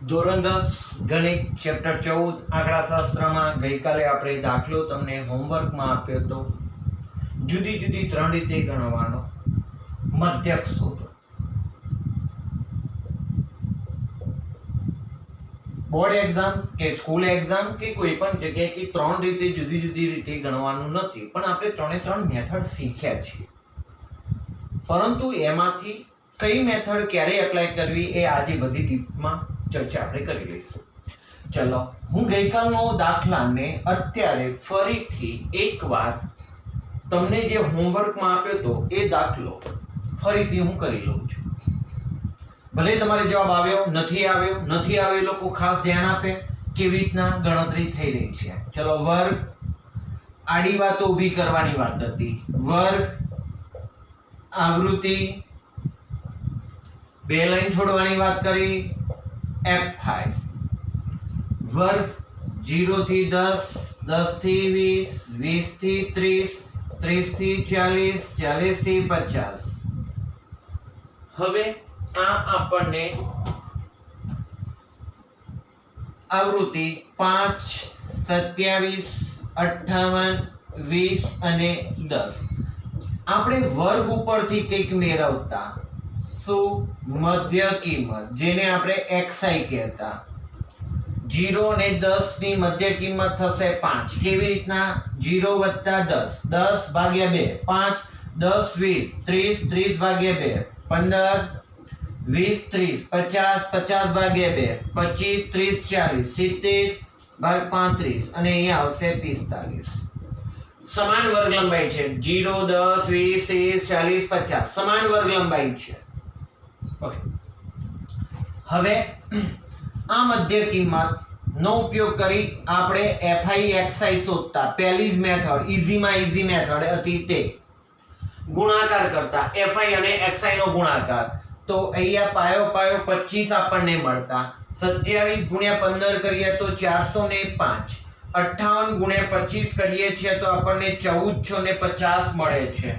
ધોરણ 10 ગણિત ચેપ્ટર 14 આંકડાશાસ્ત્રમાં ગઈકાલે આપણે દાખલો તમને હોમવર્કમાં આપ્યો હતો. જુદી જુદી 3 રીતે ગણવાનો મધ્યક શોધો. બોર્ડ એક્ઝામ કે સ્કૂલ એક્ઝામ કે કોઈ પણ જગ્યાએ કે 3 રીતે જુદી જુદી રીતે ગણવાનું નથી, પણ આપણે 3 મેથડ શીખ્યા છીએ. પરંતુ એમાંથી કઈ મેથડ ક્યારે એપ્લાય કરવી એ આજે બધી ડીપમાં ચર્ચા આપણે કરી લઈશું. ચલો, હું ગઈકાલનો દાખલાને અત્યારે ફરીથી એકવાર તમને જે હોમવર્કમાં આપ્યો હતો એ દાખલો ફરીથી હું કરી લઉં છું. ભલે તમારે જવાબ આવ્યો નથી આવ્યો, લોકો ખાસ ધ્યાન આપે કેવી રીતના ગણતરી થઈ રહી છે. ચલો, વર્ગ આડી વાતો ઊભી કરવાની વાત હતી. વર્ગ આવૃત્તિ 2 લાઈન છોડવાની વાત કરી. F5 વર્ગ 0 થી 10, 10 થી 20, 20 થી 30, 30 થી 40, 40 થી 50. હવે આ આપણને આવૃત્તિ 5, 27, 58, 20 અને 10. આપણે વર્ગ ઉપરથી કંઈક મેળવતા શું મધ્ય કિંમત, જેને આપણે xi કહેતા. 0 અને 10 ની મધ્ય કિંમત થશે 5. કેવી રીતના? 0 + 10, 10 ભાગ્યા 2, 5, 10 20, 30, 30 ભાગ્યા 2, 15, 20 30, 50, 50 ભાગ્યા 2, 25, 30 40, 70 ભાગ્યા 35 અને અહીંયા આવશે 45. સમાન વર્ગ લંબાઈ છે. 0 10 20 30 40 50 સમાન વર્ગ લંબાઈ છે. ઓકે, હવે આ મધ્ય કિંમત નો ઉપયોગ કરી આપણે fi xi શોધતા. પહેલી જ મેથડ ઈઝી મેથડ હતી તે ગુણાકાર કરતા. fi અને xi નો ગુણાકાર. તો અહીંયા પાયો 25 આપણને મળતા. 27 × 15 કરીએ તો 405. 58 × 25 કરીએ છીએ તો આપણને 1450 મળે છે.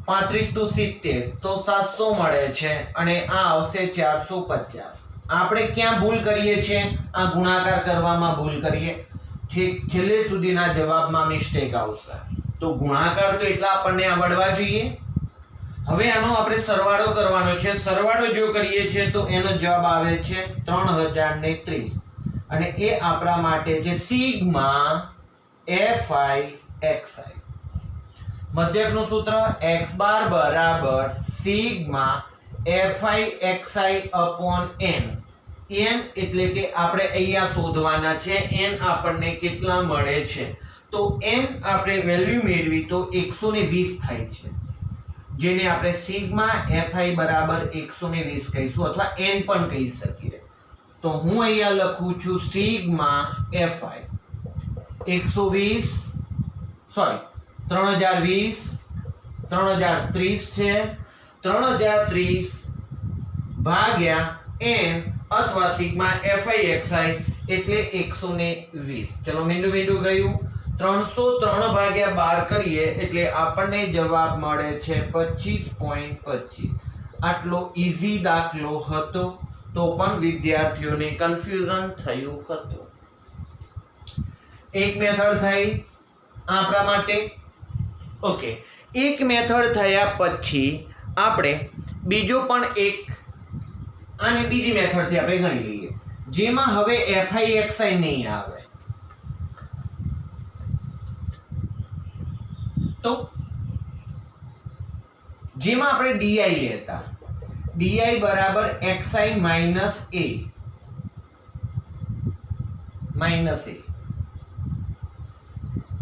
35 × 70 તો 700 મળે છે અને આ આવશે 450. આપણે ક્યાં ભૂલ કરીએ છીએ? આ ગુણાકાર કરવામાં ભૂલ કરીએ. છેલ્લે સુધીના જવાબમાં મિસ્ટેક આવશે. તો ગુણાકાર તો એટલા આપણને આવડવા જોઈએ. હવે આનો આપણે સરવાળો કરવાનો છે. સરવાળો જો કરીએ છીએ તો એનો જવાબ આવે છે 3030 અને એ આપણા માટે છે સિગ્મા fi xi. મધ્યકનું સૂત્ર x બાર બરાબર sigma fi xi upon n. n એટલે કે આપણે અહીંયા શોધવાના છે n આપણને કેટલા મળે છે. તો n આપણે વેલ્યુ મેળવી તો 120 થાય છે, જેને આપણે સિગ્મા fi બરાબર 120 કહીશું અથવા n પણ કહી શકીએ. તો હું અહીંયા લખું છું સિગ્મા fi 3020 3030 છે. 3030 ભાગ્યા n અથવા સિગ્મા fi xi એટલે 120. ચલો, મીંડું ગયું. 303 ભાગ્યા 12 કરીએ એટલે આપણને જવાબ મળે છે 25.25. આટલો ઈઝી દાખલો હતો તો પણ વિદ્યાર્થીઓને કન્ફ્યુઝન થયું હતું. એક મેથડ થઈ આપણા માટે. ઓકે, એક મેથડ થયા પછી આપણે બીજો પણ એક આને બીજી મેથડથી આપણે ગણી લઈએ, જેમાં હવે fi xi નહીં આવે. તો જેમાં આપણે di લેતા. di બરાબર xi માઇનસ a.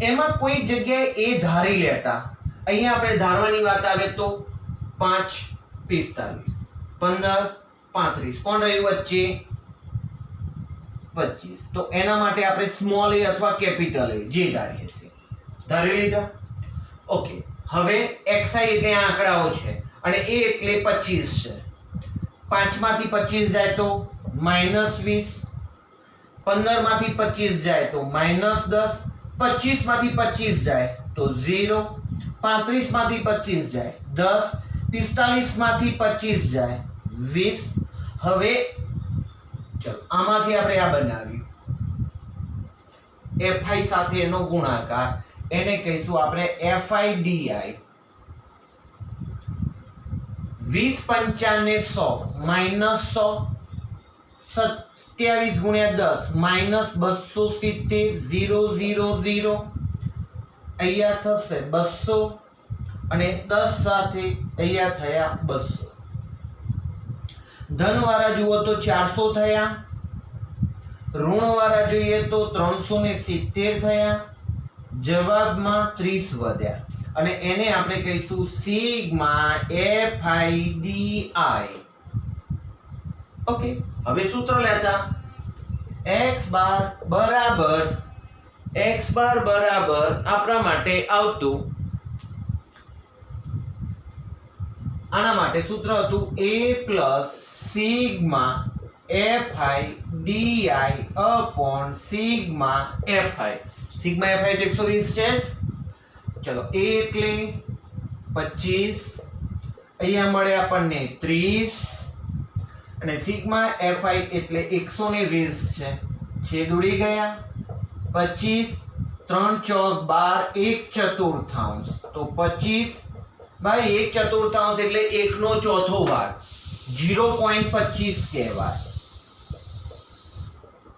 એમાં કોઈ જગ્યાએ a ધારી લેતા. અહીંયા આપણે ધારવાની વાત આવે તો 5 45, 15 35. કોણ રહ્યું વચ્ચે? 25. તો એના માટે આપણે સ્મોલ a અથવા કેપિટલ a જે ધારીએ તે ધારી લીધા. ઓકે, હવે xi એટલે આંકડાઓ છે અને a એટલે 25 છે. 5 માંથી 25 જાય તો -20, 15 માંથી 25 જાય તો -10, 25 માંથી 25 જાય તો 0, 35 માંથી 25 જાય 10, 45 માંથી 25 જાય 20. હવે ચલો આમાંથી આપણે આ બનાવ્યું fi સાથે એનો ગુણાકાર, એને કહીશું આપણે fi di. 20 પંચાને 100 માઇનસ 100, 27 ગુણ્યા 10 માઇનસ 270, 0 0 0, અહીંયા થશે 200 અને 10 સાથે અહીંયા થયા 200. ધન વાળા જુઓ તો 400 થયા, ઋણ વાળા જોઈએ તો 370 થયા, જવાબમાં 30 વધ્યા અને એને આપણે કહીશું સિગ્મા fi di. ઓકે, હવે સૂત્ર લેતા x બાર બરાબર આપણા માટે આવતું, આના માટે સૂત્ર હતું a plus sigma fi di upon sigma fi. Sigma fi તો 120 છે. ચલો a એટલે 25, અહીંયા મળે આપણને 30 અને સિગ્મા fi એટલે 120 છે. છેદ ઉડી ગયા. 25 3 ચોક 12, 1/4, તો 25 ભાઈ 1/4 એટલે 1/4 ભાગ, 0.25 કહેવાય.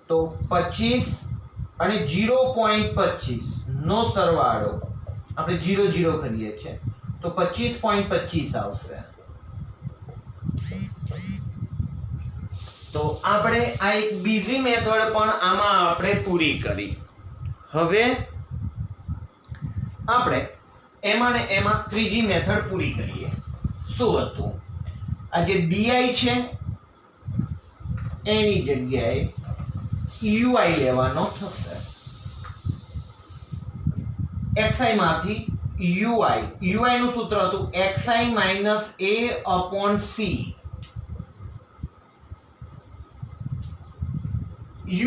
તો 25 અને 0.25 નો સરવાળો આપણે 0 0 કરીએ છીએ તો 25.25 આવશે. તો આપણે આ એક બીજી મેથડ પણ આમાં આપણે પૂરી કરી. હવે આપણે એમાં ને એમાં ત્રીજી મેથડ પૂરી કરીએ. શું હતું? આ જે di છે એની જગ્યાએ ui લેવાનો થશે. xi માંથી ui નું સૂત્ર હતું xi minus a upon c.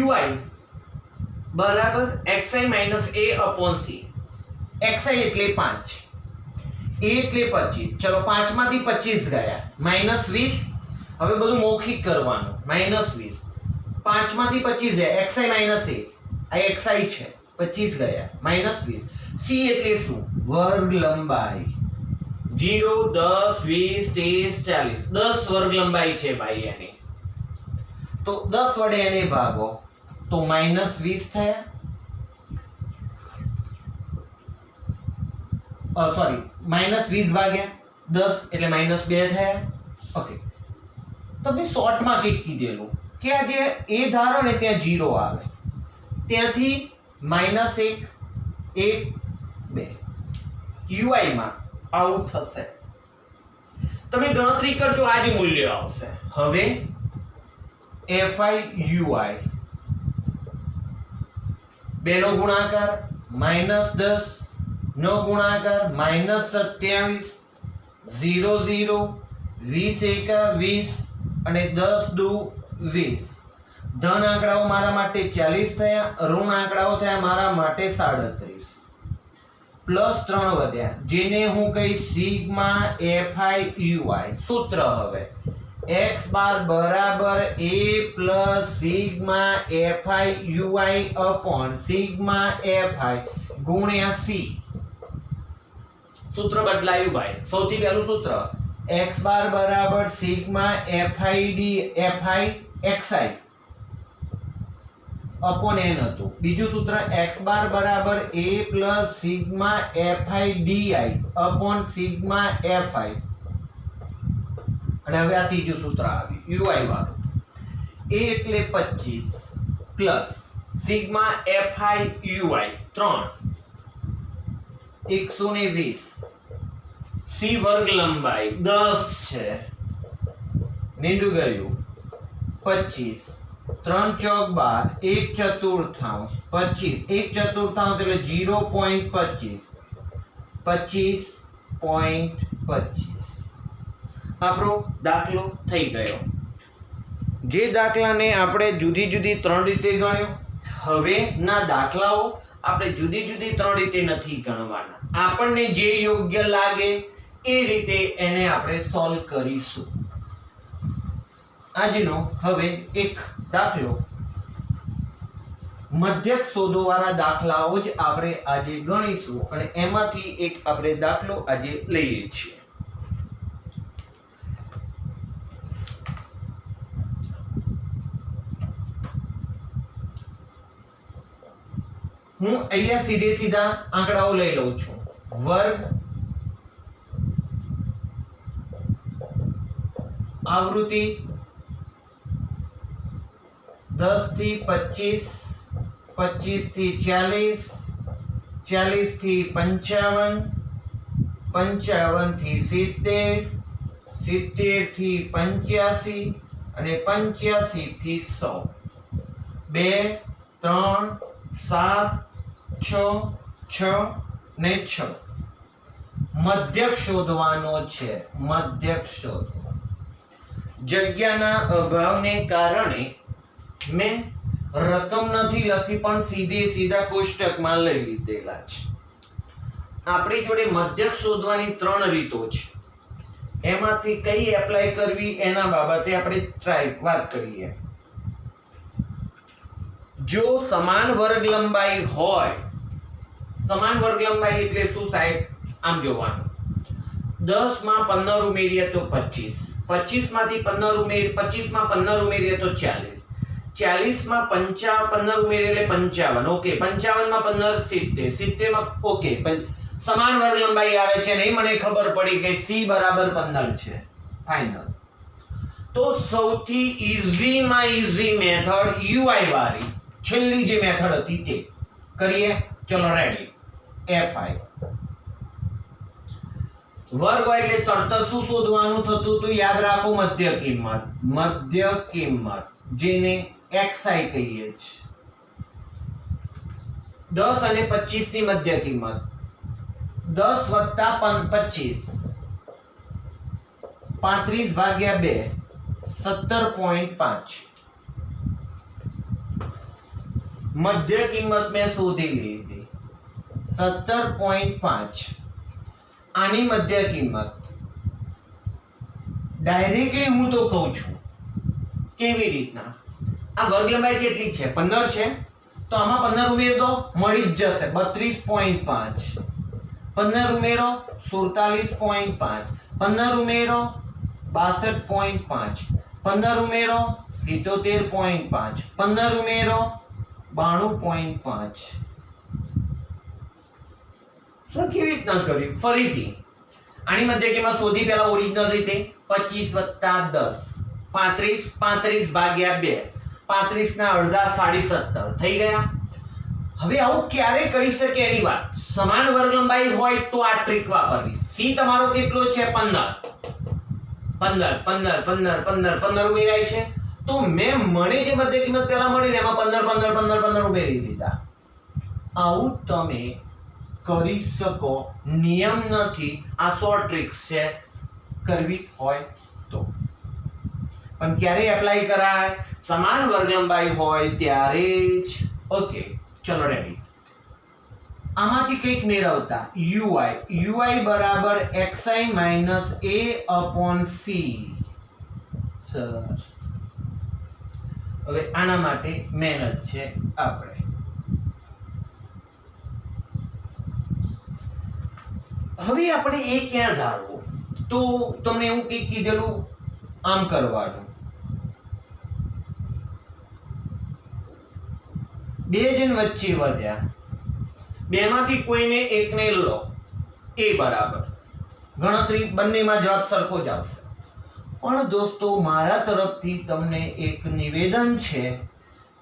ui બરાબર xi minus a upon c. xi એટલે 5, a એટલે 25. ચલો 5 માંથી 25 ગયા, માઈનસ 20. હવે બધું મૌખિક કરવાનું. માઈનસ 20, 5 માંથી 25 ગયા, xi માઈનસ a, આ xi છે, 25 ગયા, માઈનસ 20. c એટલે શું? વર્ગ લંબાઈ. 0 10 20 30 40, 10 વર્ગ લંબાઈ છે ભાઈ એની. તો 10 વડે એને ભાગો તો માઈનસ 20 થયા. સોરી, માઈનસ 20 ભાગ્યા 10 એટલે માઈનસ 2 થયા. ઓકે, તમને શોર્ટમાં કંઈક કીધેલું કે આ જે a ધારો ને ત્યાં 0 આવે, ત્યાંથી માઈનસ 1 1 2 ui માં આવું થશે. તમે ગણતરી કરજો, આ જ મૂલ્ય આવશે. હવે fi ui 2 નો ગુણાકાર માઈનસ 10 નો ગુણાકાર માઈનસ 27, 0 0, 20 એકા 20 અને 10 દુ 20. ધન આંકડાઓ મારા માટે 40 થયા, ઋણ આંકડાઓ થયા મારા માટે 37, પ્લસ 3 વધ્યા જેને હું કહીશ સિગ્મા fi ui. સૂત્ર હવે x બાર બરાબર a plus sigma fi ui upon sigma fi ગુણ્યા c. સૂત્ર બદલાયું ભાઈ. સૌથી પહેલું સૂત્ર x બાર બરાબર sigma fi xi upon n હતું. બીજું સૂત્ર x બાર બરાબર a plus sigma fi di upon sigma fi. અને હવે આ ત્રીજું સૂત્ર આવ્યું ui વાળું. a એટલે 25 plus sigma fi ui 3 120, c વર્ગ લંબાઈ 10 છે, નીંડું ગયું 25, 3 ચોક 12, 1/4, 25 1/4 એટલે 0.25, 25.25. આપણો દાખલો થઈ ગયો. જે દાખલાને આપણે જુદી જુદી 3 રીતે ગણ્યો, હવે ના દાખલાઓ આપણે જુદી જુદી 3 રીતે નથી ગણવાના. આપણને જે યોગ્ય લાગે એ રીતે એને આપણે સોલ્વ કરીશું. આજનો હવે એક દાખલો, મધ્યક શોધો વાળા દાખલાઓ જ આપણે આજે ગણીશું અને એમાંથી એક આપણે દાખલો આજે લઈએ છીએ. હું અહીંયા સીધે સીધા આંકડાઓ લઈ લઉં છું. વર્ગ, આવૃત્તિ 10 થી 25, 25 થી 40, 40 થી 55, 55 થી 70, 70 થી 85 અને 85 થી 100. 2, 3, 7, 6, 6 ને 6. મધ્યક શોધવાનો છે. મધ્યક શોધો. જગ્યાના અભાવને કારણે મેં રકમ નથી લખી, પણ સીધે સીધા કોષ્ટકમાં લઈ લીધેલા છે. આપણી જોડે મધ્યક શોધવાની 3 રીતો છે. એમાંથી કઈ એપ્લાય કરવી એના બાબતે આપણે વાત કરીએ. જો સમાન વર્ગ લંબાઈ હોય, સમાન વર્ગ લંબાઈ એટલે શું સાહેબ? આમ જોવાનું, 10 માં 15 ઉમેરીએ તો 25, 25 માંથી 15 ઉમેરીએ, 25 માં 15 ઉમેરીએ તો 40, 40 માં 15 ઉમેરીએ એટલે 55. ઓકે, 55 માં 15 70, 70 માં ઓકે સમાન વર્ગ લંબાઈ આવે છે ને મને ખબર પડી કે C બરાબર 15 છે. ફાઇનલ. તો સૌથી ઈઝી માં ઈઝી મેથડ UI વાળી છેલ્લી જે મેથડ હતી તે કરીએ. ચલો રેડી. Fi વર્ગ હોય એટલે તરત શું શોધવાનું થતું હતું? યાદ રાખો, મધ્ય કિંમત. મધ્ય કિંમત જેને xi કહીએ છીએ. 10 અને 25 ની મધ્ય કિંમત 10 વત્તા 25, 35 ભાગ્યા 2, 17.5. મધ્ય કિંમત મેં શોધી લીધી 17.5. આની મધ્ય કિંમત ડાયરેક્ટલી હું તો કહું છું. કેવી રીતના? આ વર્ગ લંબાઈ કેટલી છે? 15 છે. તો આમાં 15 ઉમેર દો, મળી જ જશે 32.5. 15 ઉમેરો 47.5, 15 ઉમેરો 62.5, 15 ઉમેરો 77.5, 15 ઉમેરો 92.5. તો કેવી રીતના કર્યું? ફરીથી આની મધ્ય કિંમત શોધી. પહેલા ઓરિજિનલ રીતે 25 + 10 35, 35 ભાગ્યા 2, 35 ના અડધા 17 થઈ ગયા. હવે આવું ક્યારે કરી શકે એની વાત. સમાન વર્ગ લંબાઈ હોય તો આ ટ્રીક વાપરવી. C તમારો કેટલો છે? 15, 15, 15, 15, 15, 15 ઉમેરાય છે. તો મેં મને જે મધ્ય કિંમત પહેલા મળી ને એમાં 15, 15, 15, 15 ઉમેરી દીધા. આવું તમે કરી શકો. નિયમ નથી, આ શોર્ટ ટ્રિક્સ છે. કરવી હોય તો પણ ક્યારે એપ્લાય કરાય? સમાન વર્ગ લંબાઈ હોય ત્યારે જ. ઓકે, ચલો રેડી. આમાંથી કંઈક મેળવતા UI બરાબર xi માઇનસ a/c. સર હવે આના માટે મહેનત છે આપણે. હવે આપણે એ ક્યાં ધારવું? તો તમને એવું કંઈક કીધેલું આમ કરવાનું. બે જણ વચ્ચે વધ્યા, બેમાંથી કોઈને એકને લો. એ બરાબર ગણતરી બંનેમાં જવાબ સરખો જ આવશે. પણ દોસ્તો, મારા તરફથી તમને એક નિવેદન છે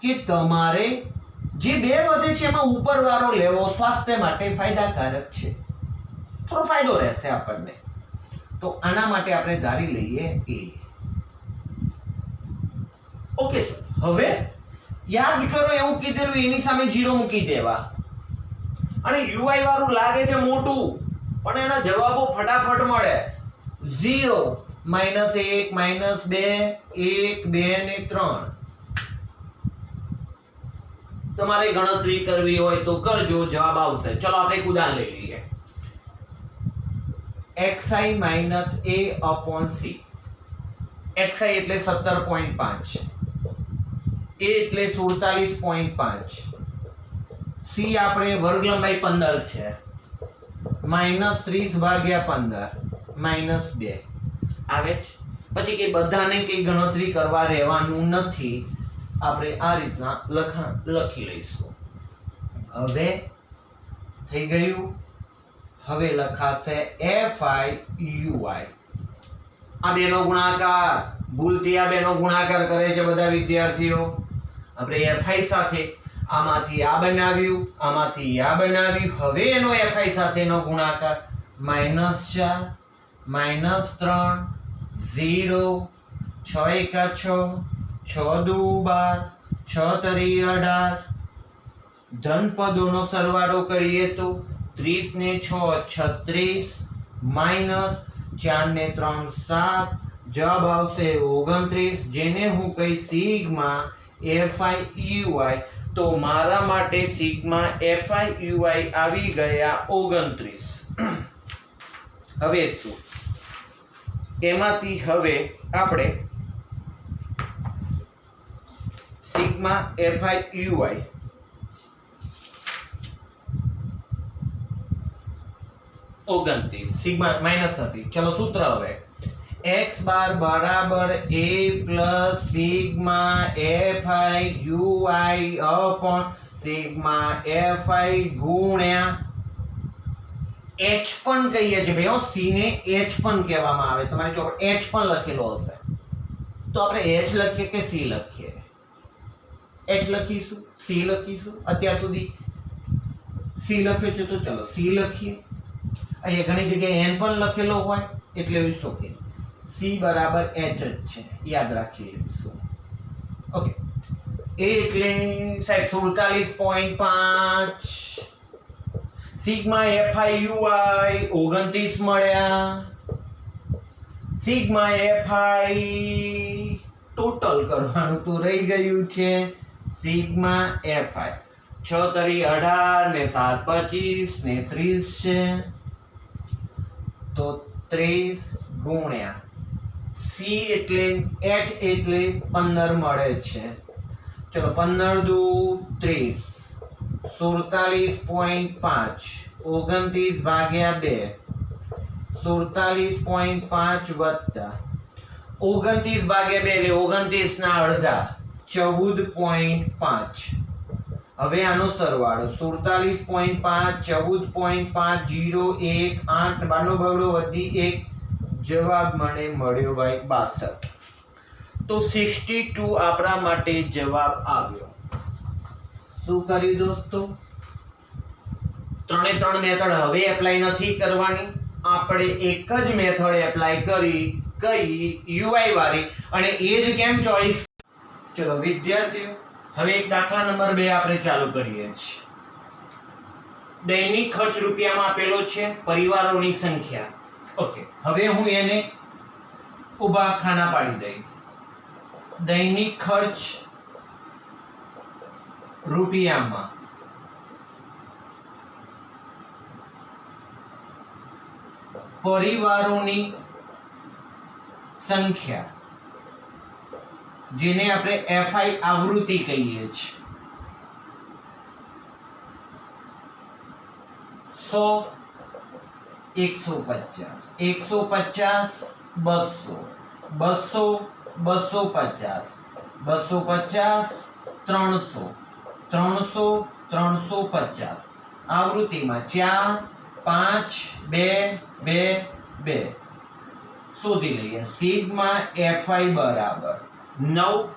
કે તમારે જે બે વધે છે એમાં ઉપરવાળો લેવો સ્વાસ્થ્ય માટે ફાયદાકારક છે. થોડો ફાયદો રહેશે આપણને. તો આના માટે આપણે ધારી લઈએ એ. Okay sir. હવે યાદ કરો, એવું કીધેલું એની સામે 0 મૂકી દેવા. અને UI વાળું લાગે છે મોટું, પણ એના જવાબો ફટાફટ મળે. 0, -1, -2, 1, 2 ને 3. તમારે ગણતરી કરવી હોય તો કરજો, જવાબ આવશે. ચલો આપણે એક ઉદાહરણ લઈ લઈએ. xi - a/c. xi એટલે 17.5, a એટલે 47.5, c આપણે વર્ગ લંબાઈ 15 છે, -30/15 -2 આવે છે. પછી કે બધાને કઈ ગણતરી કરવા રહેવાનું નથી, આપણે આ રીતના લખી લઈશું. હવે થઈ ગયું. હવે લખાશે FI/UI. આ બેનો ગુણાકાર, ભૂલથી આ બેનો ગુણાકાર કરે છે બધા વિદ્યાર્થીઓ. આપણે FI સાથે આમાંથી આ બનાવ્યું, આમાંથી આ બનાવ્યું. હવે એનો FI સાથેનો ગુણાકાર -4 -3 0 6 એકા 6 6 દુ 12 6 તરી 18. ધન પદોનો સરવાળો કરીએ તો 30 ને 6 36 -4 ને 3 7, જવાબ આવશે 29, જેને હું કઈ સિગ્મા FI/UI. તો મારા માટે સિગ્મા FI/UI આવી ગયા 29. હવે શું? એમાંથી હવે આપણે સિગ્મા FI/UI સિગ્મા માઇનસ નથી. ચલો સૂત્ર હવે x બાર બરાબર a plus sigma FI/UI upon sigma FI ગુણ્યા h પણ કહીએ છીએ ભાઈઓ. c ને h પણ કહેવામાં આવે. તમારી ચોપડ h પણ લખેલો હશે, તો આપણે h લખીએ કે c લખીએ? h લખીશું, c લખીશું? અત્યાર સુધી c લખ્યો છે, તો ચલો c લખીએ. અહીંયા ઘણી જગ્યાએ n પણ લખેલો હોય એટલે શું કે c બરાબર h જ છે, યાદ રાખી લઈશું. ઓકે, એ એટલે સાહેબ 47.5 સિગ્મા FI/UI 29 મળ્યા. સિગ્મા FI ટોટલ કરવાનું તો રહી ગયું છે. સિગ્મા FI 6 તરી 18 ને 7 25 ને 30 છે, તો 30 ગુણ્યા c એટલે h એટલે 15 મળે છે. ચલો 15 દુ 30, 47.5 29 ભાગ્યા 2, 47.5 વત્તા 29 ભાગ્યા 2 એટલે 29 ના અડધા 14.5. હવે આનો સરવાળો 47.5 14.5 0 1 8 બારનો બગડો વધી 1, જવાબ મને મળ્યો ભાઈ 62. તો 62 આપણા માટે જવાબ આવ્યો. શું કર્યું દોસ્તો? ત્રણે ત્રણ મેથડ હવે એપ્લાય નથી કરવાની, આપણે એક જ મેથડ એપ્લાય કરી, કઈ UI વાળી, અને એ જ કેમ ચોઈસ. ચલો વિદ્યાર્થીઓ, હવે એક દાખલા નંબર 2 આપણે ચાલુ કરીએ છીએ. દૈનિક ખર્ચ રૂપિયામાં આપેલો છે, પરિવારોની સંખ્યા. ઓકે, હવે હું એને ઊભા ખાના પાડી દઈશ. દૈનિક ખર્ચ રૂપિયામાં પરિવારોની સંખ્યા, જેને આપણે FI આવૃત્તિ કહીએ છીએ. 100 150 150 200 250 250 300 300 350. આવૃત્તિમાં 4 5 2 2 2 શોધી લઈએ. સિગ્મા FI બરાબર 9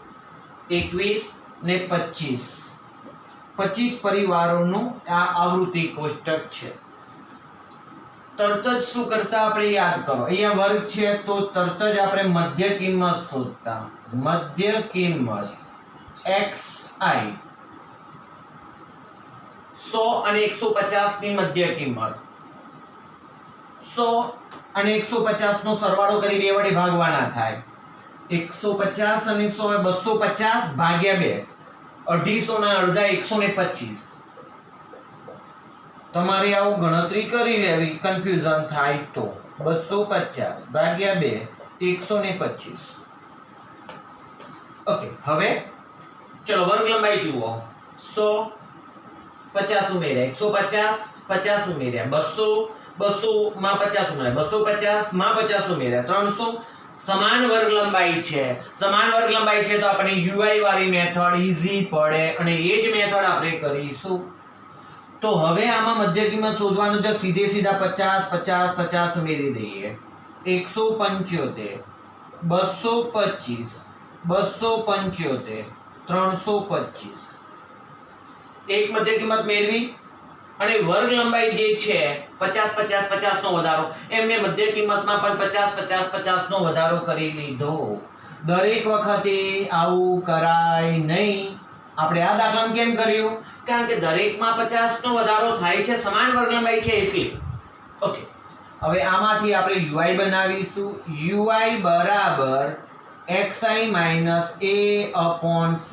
21 ને 25. 25 પરિવારોનું આ આવૃત્તિ કોષ્ટક છે. તરત જ શું કરતા આપણે યાદ કરો, અહીંયા વર્ગ છે તો તરત જ આપણે મધ્ય કિંમત શોધતા. મધ્ય કિંમત XI 100 અને 150 ની મધ્ય કિંમત. 100 અને 150 નો સરવાળો કરી 2 વડે ભાગવાના થાય. 150 અને 100 250 ભાગ્યા 2, 250 ના અડધા 125. તમારે આવું ગણતરી કરી લેવી, કન્ફ્યુઝન થાય તો. 250 ભાગ્યા 2 125. ઓકે, હવે ચલો વર્ગ લંબાઈ જુઓ. 100 50 ઉમેર્યા, 150 50 ઉમેર્યા, 200 200 માં 50 ઉમેર્યા, 250 માં 50 ઉમેર્યા, 300. સમાન વર્ગ લંબાઈ છે. સમાન વર્ગ લંબાઈ છે તો આપણે UI વાળી મેથડ ઈઝી પડે અને એ જ મેથડ આપણે કરીશું. તો હવે આમાં મધ્ય કિંમત શોધવાનું છે. સીધે સીધા 50 50 50 ઉમેરી દઈએ. 175 225 275 325. એક મધ્ય કિંમત મેળવી અને વર્ગ લંબાઈ જે છે 50 50 50 નો વધારો, એમને મધ્ય કિંમતમાં પણ 50 50 50 નો વધારો કરી લીધો. દરેક વખતે આવું કરાય નહીં. આપણે આ દાખલામાં કેમ કર્યું? કારણ કે દરેકમાં 50 નો વધારો થાય છે, સમાન વર્ગ લંબાઈ છે એટલે. ઓકે, હવે આમાંથી આપણે UI બનાવીશું. UI બરાબર xi - a/c.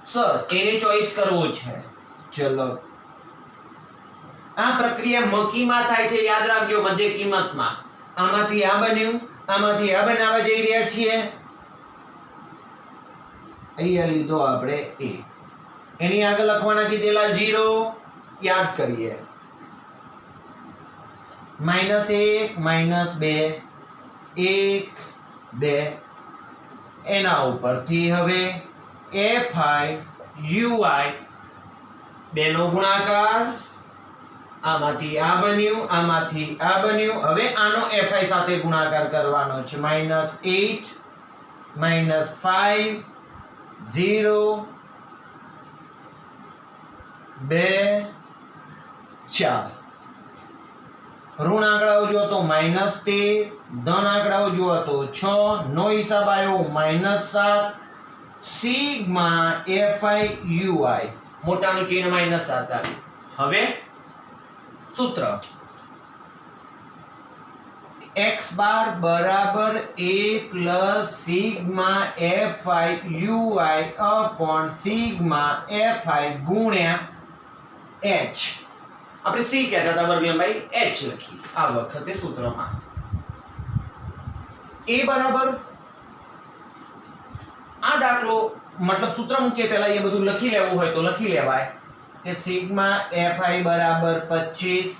સર એને ચોઈસ કરવો છે. ચલો, આ પ્રક્રિયા મકીમાં થાય છે, યાદ રાખજો, મધ્ય કિંમતમાં. આમાંથી આ બન્યું, આમાંથી આ બનાવવા જઈ રહ્યા છીએ. અહીંયા લીધો આપણે a, એની આગળ લખવાના કીધેલા 0, યાદ કરીએ. -1 -2 1 2. એના ઉપરથી હવે fi ui બેનો ગુણાકાર. આમાંથી આ બન્યું, આમાંથી આ બન્યું. હવે આનો fi સાથે ગુણાકાર કરવાનો છે. -8 -5 0 2 4. ઋણ આંકડાઓ જુઓ તો -13, ધન આંકડાઓ જુઓ તો 6, નો હિસાબ આવ્યો -7. સિગ્મા fi ui, મોટાનું ચિહ્ન -7 આવ્યું. હવે સૂત્ર x બાર બરાબર a plus sigma fi ui upon sigma fi ગુણ્યા h. આપણે c કહેતા હતા, વર્ગ લંબાઈ h લખી આ વખતે સૂત્રમાં. a બરાબર આ દાખલો મતલબ સૂત્ર મૂકીએ પહેલા એ બધું લખી લેવું હોય તો લખી લેવાય કે સિગ્મા fi બરાબર 25,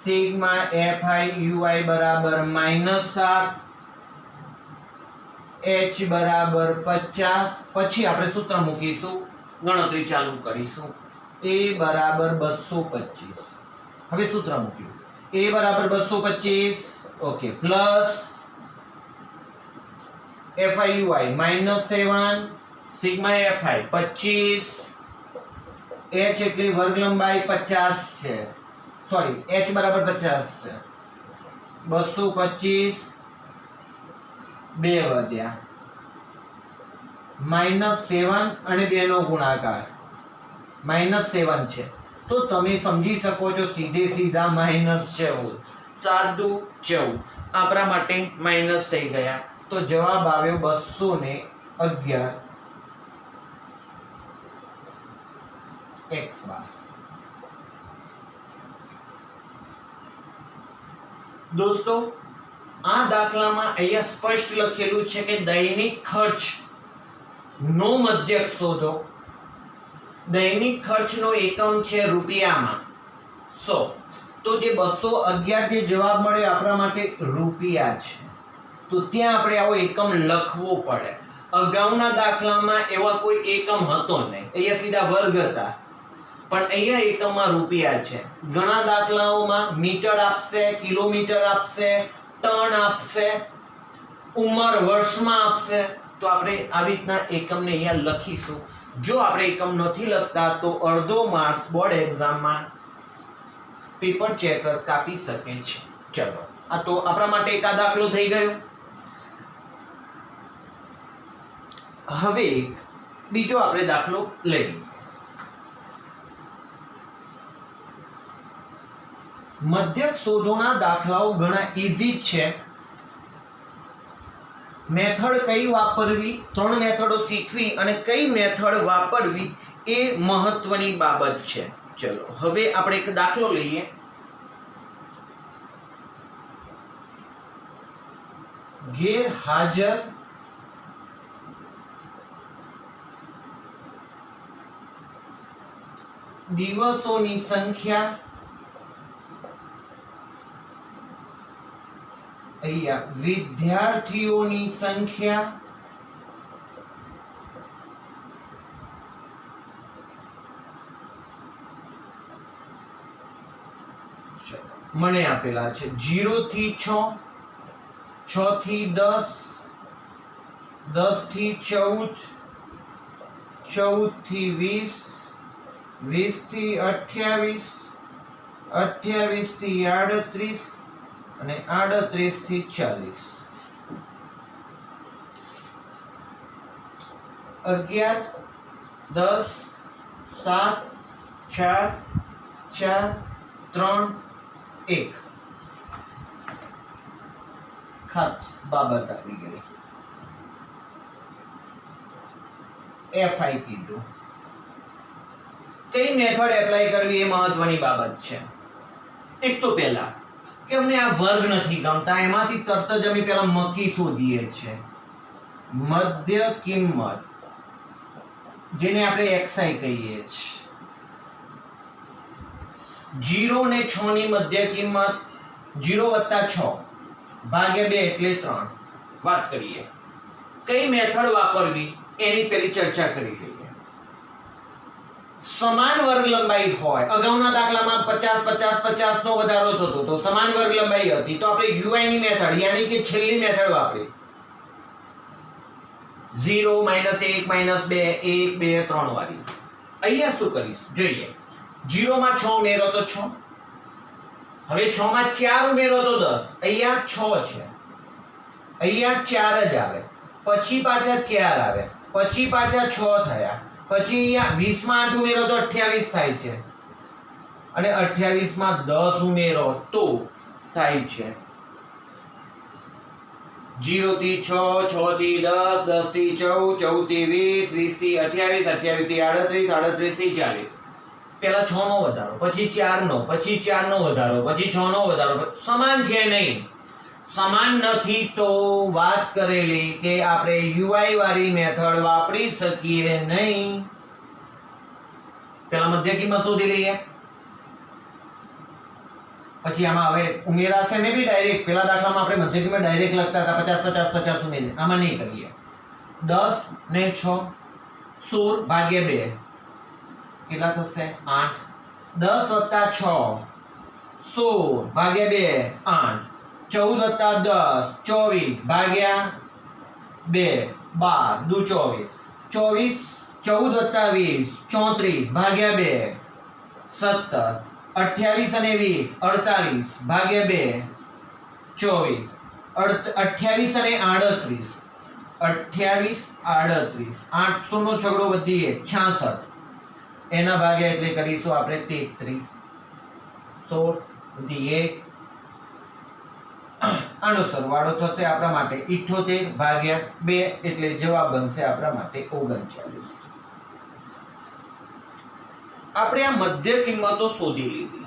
સિગ્મા fi ui બરાબર -7, h બરાબર 50. પછી આપણે સૂત્ર મૂકીશું, ગણતરી ચાલુ કરીશું. a બરાબર 225. હવે સૂત્ર મૂક્યું. a બરાબર 225, okay, plus fi ui -7, sigma fi 25, h એટલે વર્ગ લંબાઈ 50 છે, સોરી h બરાબર 50 છે. 225 2 વધ્યા, -7 અને 2 નો ગુણાકાર -7 છે તો તમે સમજી શકો છો સીધે સીધા -14. 7 દુ 14, આપણા માટે માઈનસ થઈ ગયા. તો જવાબ આવ્યો 211 x બાર. દોસ્તો, આ દાખલામાં અહીંયા સ્પષ્ટ લખેલું છે કે દૈનિક ખર્ચ નો મધ્યક શોધો. દૈનિક ખર્ચનો એકમ છે રૂપિયામાં 100. તો જે 211 જે જવાબ મળે આપણા માટે રૂપિયા છે, તો ત્યાં આપણે આવો એકમ લખવો પડે. અગાઉના દાખલામાં એવા કોઈ એકમ હતો નહીં, અહીંયા સીધા વર્ગ હતા, પણ અહીંયા એકમમાં રૂપિયા છે. ઘણા દાખલાઓમાં મીટર આપશે, કિલોમીટર આપશે, ટન આપશે, ઉંમર વર્ષમાં આપશે. તો આપણે આવી રીતના એકમને અહીંયા લખીશું. જો આપણે એકમ નથી લખતા તો અડધો માર્ક્સ બોર્ડ એક્ઝામમાં પેપર ચેકર કાપી શકે છે. ચલો, આ તો આપણા માટે એક આ દાખલો થઈ ગયો. હવે બીજો આપણે દાખલો લઈએ. મધ્યક શોધોના દાખલાઓ ઘણા ઈઝી છે. મેથડ કઈ વાપરવી, 3 મેથડો શીખવી અને કઈ મેથડ વાપરવી એ મહત્વની બાબત છે. ચલો, હવે આપણે એક દાખલો લઈએ. ગેરહાજર દિવસોની સંખ્યા અહીંયા વિદ્યાર્થીઓની સંખ્યા મને આપેલા છે 0 થી 6, 6 થી 10, 10 થી 14, 14 થી 20, 20 થી 28, 28 થી 38 અને 38 થી 40, 11, 10, 7, 4, 4, 3, 1 ખાસ બાબત આવી ગઈ. એફઆઈ કીધું. કઈ મેથડ એપ્લાય કરવી એ મહત્વની બાબત છે. એક તો પહેલા કે અમને આ વર્ગ નથી ગમતા, એમાંથી તરત જ અમે પહેલા મકી શોધીએ છે. મધ્ય કિંમત જેને આપણે એક્સઆઈ કહીએ છીએ. 0 ને 6 ની મધ્ય કિંમત 0 + 6 ભાગ્યા 2 એટલે 3. વાત કરીએ કઈ મેથડ વાપરવી એની પેલી ચર્ચા કરી લઈએ. સમાન વર્ગ લંબાઈ હોય, અગાઉના દાખલામાં 50 50 50 નો વધારો થતો તો સમાન વર્ગ લંબાઈ હતી તો આપણે યુઆઈ ની મેથડ યાની કે છેલ્લી મેથડ વાપરી. 0 - 1 - 2 1 2 3 વાળી. અહીંયા શું કરીશું જોઈએ. 0 માં 6 ઉમેરો તો 6, હવે 6 માં 4 ઉમેરો તો 10. અહીંયા 6 છે, અહીંયા 4 જ આવે, પછી પાછા 4 આવે, પછી પાછા 6 થયા, પછી અહીંયા 20 માં 8 ઉમેરો તો 28 થાય છે, અને 28 માં 10 ઉમેરો તો થાય છે 0 થી 6, 6 થી 10, 10 થી 14, 14 થી 20, 20 થી 28, 28 થી 38, 38 થી 40. પહેલા 6 નો વધારો, પછી 4 નો, પછી 4 નો વધારો, પછી 6 નો વધારો. સમાન છે નહીં. સમાન નથી તો વાત કરેલી કે આપણે યુઆઈ વાળી મેથડ વાપરી શકીએ નહીં. પહેલા મધ્ય કિંમત શોધી લઈએ, પછી આમાં હવે ઉમેરાશે ને બી ડાયરેક્ટ. પહેલા દાખલામાં આપણે મધ્ય કિંમત ડાયરેક્ટ લખતા હતા, 50 50 50 ઉમેરી. આમાં નહીં કરીએ. 10 ને 6 16 ભાગ્યા 2 કેટલા થશે? 8. 10 + 6 16 ભાગ્યા 2 8. 14 + 10 24 ભાગ્યા 2 12 દુ 24. 24 14 + 20 34 ભાગ્યા 2 17. 28 અને 20 48 ભાગ્યા 2 24. 28 અને 38 28 38 800 નો છગડો વધી 66. એના ભાગ્યા એટલે કરીશું આપણે 33. 16 વધી 1. આનો સરવાળો થશે આપણા માટે 78 ભાગ્યા 2 એટલે જવાબ બનશે આપણા માટે 39. આપણે આ મધ્ય કિંમતો શોધી લીધી.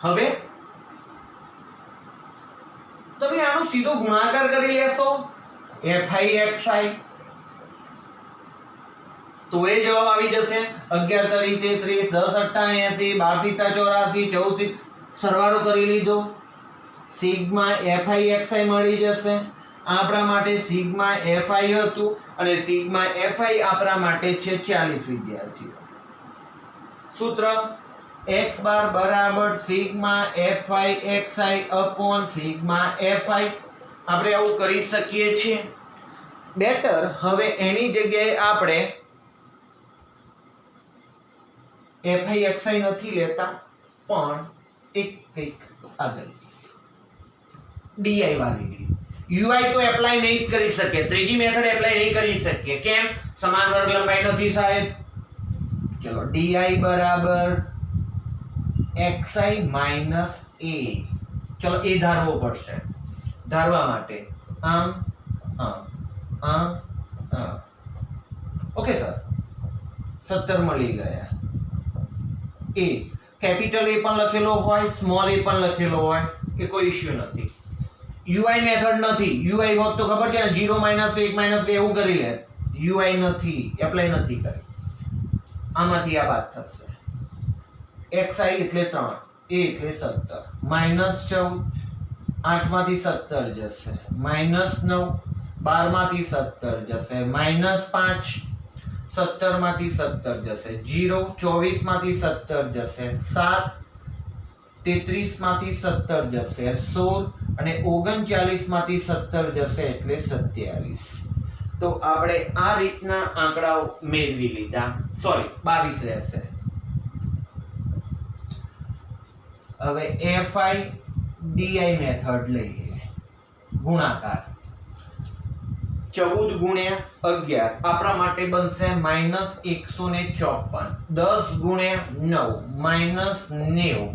હવે તમે આનો સીધો ગુણાકાર કરી લેશો fi xi તો એ જવાબ આવી જશે 11 * 33 10 * 88 12 * 84 14 સરવાળો કરી લીધો. સિગ્મા fi xi મળી જશે. આપણા માટે સિગ્મા fi હતું અને સિગ્મા fi આપણા માટે છે 40 વિદ્યાર્થીઓ. સૂત્ર x બાર બરાબર sigma fi xi upon sigma fi. આપણે આવું કરી શકીએ છીએ. બેટર હવે એની જગ્યાએ આપણે fi xi નથી લેતા, પણ એક કંઈક આગળ di વાળી ui તો એપ્લાય નહીં કરી શકીએ. ત્રીજી મેથડ એપ્લાય નહીં કરી શકીએ. કેમ? સમાન વર્ગ લંબાઈ નથી સાહેબ. ચલો di બરાબર xi માઈનસ a. ચલો એ ધારવો પડશે. ધારવા માટે આમ ઓકે સર 17 મળી ગયા. એ કેપિટલ A પણ લખેલો હોય, સ્મોલ a પણ લખેલો હોય, એ કોઈ ઇશ્યુ નથી. UI મેથડ નથી. UI હોત તો ખબર છે ને 0 - 1 - 2 એવું કરી લે. UI નથી, એપ્લાય નથી કરી. આમાંથી આ વાત થશે. xi એટલે 3, a એટલે 17, -14, 8 માંથી 17 જશે, -9, 12 માંથી 17 જશે, -5, 17 માંથી 17 જશે, 0, 24 માંથી 17 જશે, 7, 33 માંથી 17 જશે, 16 અને 39 માંથી 17 જશે એટલે 27. તો આપણે આ રીતના આંકડાઓ મેળવી લીધા. સોરી, 22 રહેશે. હવે fi di મેથડ લઈએ. ગુણાકાર 14 ગુણ્યા 11 આપણા માટે બનશે -154. 10 ગુણ્યા 9 -90.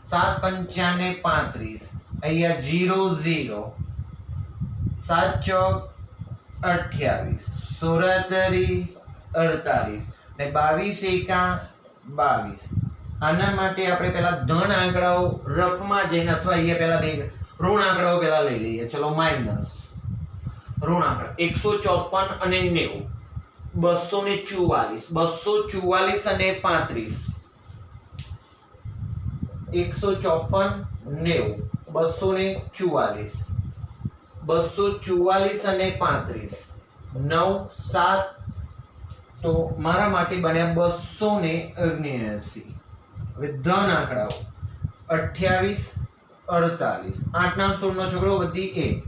7 પંચાને 35, અહીંયા 0 0, 7 ચોક 28, 16 48 ને 22 એકા 22. આના માટે આપણે પહેલા ધન આંકડાઓ રફમાં જઈને અથવા અહીંયા પહેલા ઋણ આંકડાઓ પહેલા લઈ લઈએ. ચલો, માઇનસ ઋણ આંકડા 154 અને 90, 244, 244 અને 35, 154, 90, 244, 244 અને 35, 9, 7, તો મારા માટે બન્યા 279. હવે ધન આંકડાઓ 28, 48, 8 ના 16 નો છોકરો વધી 1,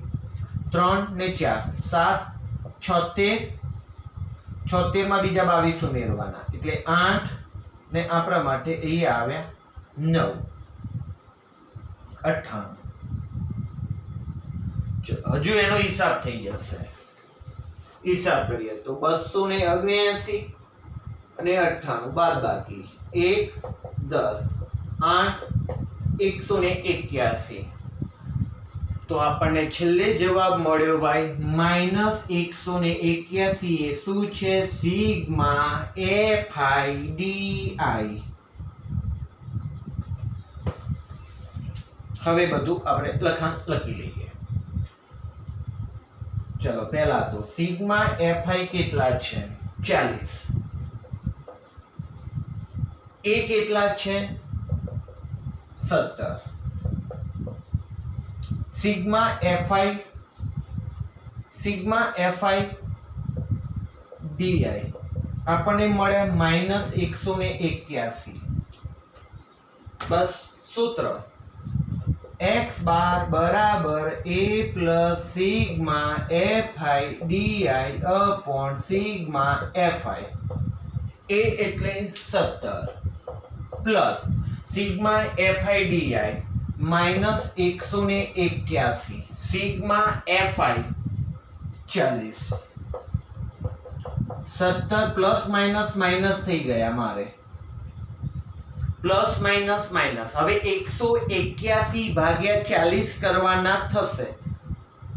3 ને 4, 7, 76, 76 માં બીજા 22 ઉમેરવાના એટલે 8 ને આપણા માટે અહીંયા આવ્યા 9, 98. હજુ એનો હિસાબ થઈ જશે. હિસાબ કરીએ તો 279 અને 98 બાદબાકી 1, 10, 8, 181. તો આપણને છેલ્લે જવાબ મળ્યો ભાઈ -181. એ શું છે? Sigma FIDI. હવે બધું આપણે લખાણ લખી લઈએ. ચલો, પહેલા તો સિગ્મા FI કેટલા છે? 40. એ કેટલા છે? 17. સિગ્મા FI DI આપણને મળ્યા -181. બસ સૂત્ર x બાર બરાબર a plus sigma FI DI upon sigma FI. a એટલે 17 plus sigma FI DI -181, sigma FI 40. 17 plus minus minus થઈ ગયા મારે, પ્લસ માઇનસ માઇનસ. હવે 181 ભાગ્યા 40 કરવાના થશે.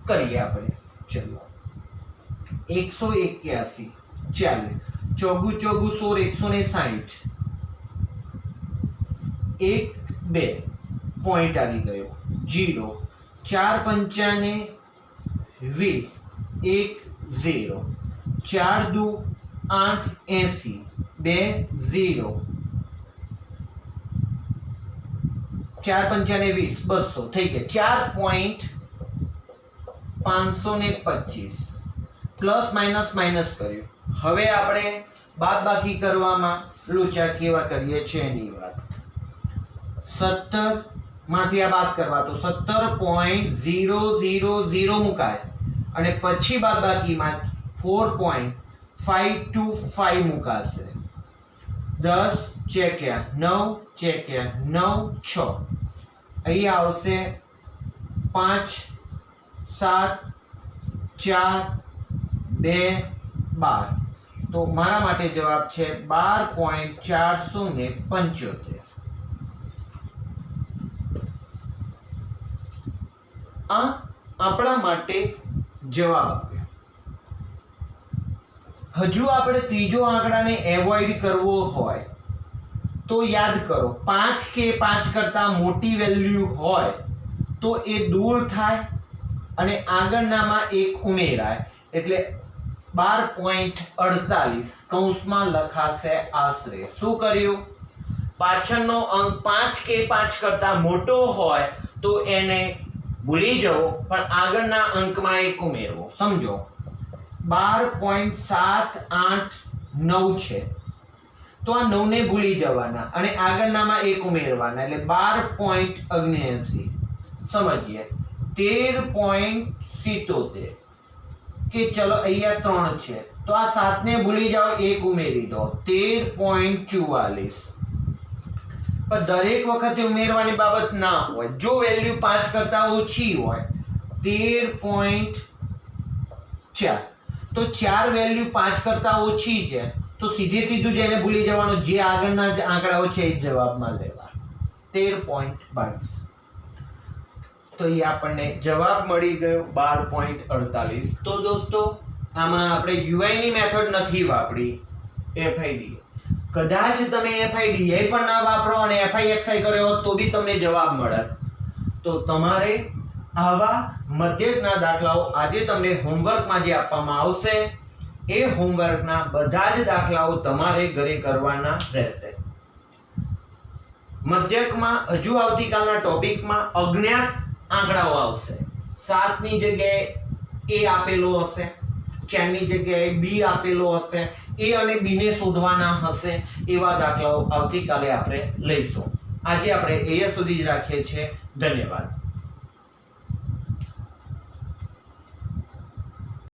કરીએ આપણે. ચલો, 181 40, ચોગુ ચોગુ 16, 160, 1 2 પોઈન્ટ આવી ગયો, 0, 4 પંચાને 20, 1 0, 4 દુ 8 80, 2 0, 4 પંચાને 20, 200 થઈ ગયા. 4.525 પ્લસ માઇનસ માઇનસ કર્યું. હવે આપણે બાદબાકી કરવામાં લોચા કેવા કરીએ છીએ એની વાત. 17 માંથી આ બાદ કરવા તો 17.000 મુકાય અને પછી બાદબાકીમાં 4.525 મુકાશે. 10 ચેક્યા 9 ચેક્યા 9 6, અહીં આવશે 5 7 4 2 12. તો મારા માટે જવાબ છે 12.475. આ આપણા માટે જવાબ આવ્યો. હજુ આપણે ત્રીજો આંકડાને એવોઇડ કરવો હોય તો યાદ કરો, 5 કે 5 કરતા મોટી વેલ્યુ હોય તો એ દૂર થાય અને આગળનામાં 1 ઉમેરાય એટલે 12.48 કૌંસમાં લખાશે આશરે. શું કર્યું? પાછળનો અંક 5 કે 5 કરતા મોટો હોય તો એને ભૂલી જવો, પણ આગળના અંકમાં એક ઉમેરવો. સમજો 12.789 છે તો આ 9 ને ભૂલી જવાના અને આગળનામાં એક ઉમેરવાના એટલે 12.79. સમજીએ 13.77 કે ચલો અહીંયા 3 છે તો આ 7 ને ભૂલી જાઓ, એક ઉમેરી દો 13.44. પણ દરેક વખતે ઉમેરવાની બાબત ના હોય. જો વેલ્યુ 5 કરતા ઓછી હોય 13.4 તો 4 વેલ્યુ 5 કરતા ઓછી છે તો સીધું જ એને ભૂલી જવાનું, જે આગળના જ આંકડાઓ છે એ જવાબમાં લેવા. 13.22 તો એ આપણને જવાબ મળી ગયો 12.48. તો દોસ્તો આમાં આપણે યુઆઈ ની મેથડ નથી વાપરી, FID. કદાચ તમે FIDI પણ ના વાપરો અને FIXI કર્યો હોત તો બી તમને જવાબ મળે. તો તમારે આવા મધ્યકના દાખલાઓ આજે તમને હોમવર્કમાં જે આપવામાં આવશે એ હોમવર્કના બધા જ દાખલાઓ તમારે ઘરે કરવાના રહેશે. મધ્યકમાં હજુ આવતીકાલના ટોપિકમાં અજ્ઞાત આંકડાઓ આવશે. 7 ની જગ્યાએ A આપેલો હશે, 4 ની જગ્યાએ B આપેલો હશે, A અને B ને શોધવાના હશે. એવા દાખલાઓ આવતીકાલે આપણે લઈશું. આજે આપણે અહીંયા સુધી જ રાખીએ છીએ. ધન્યવાદ.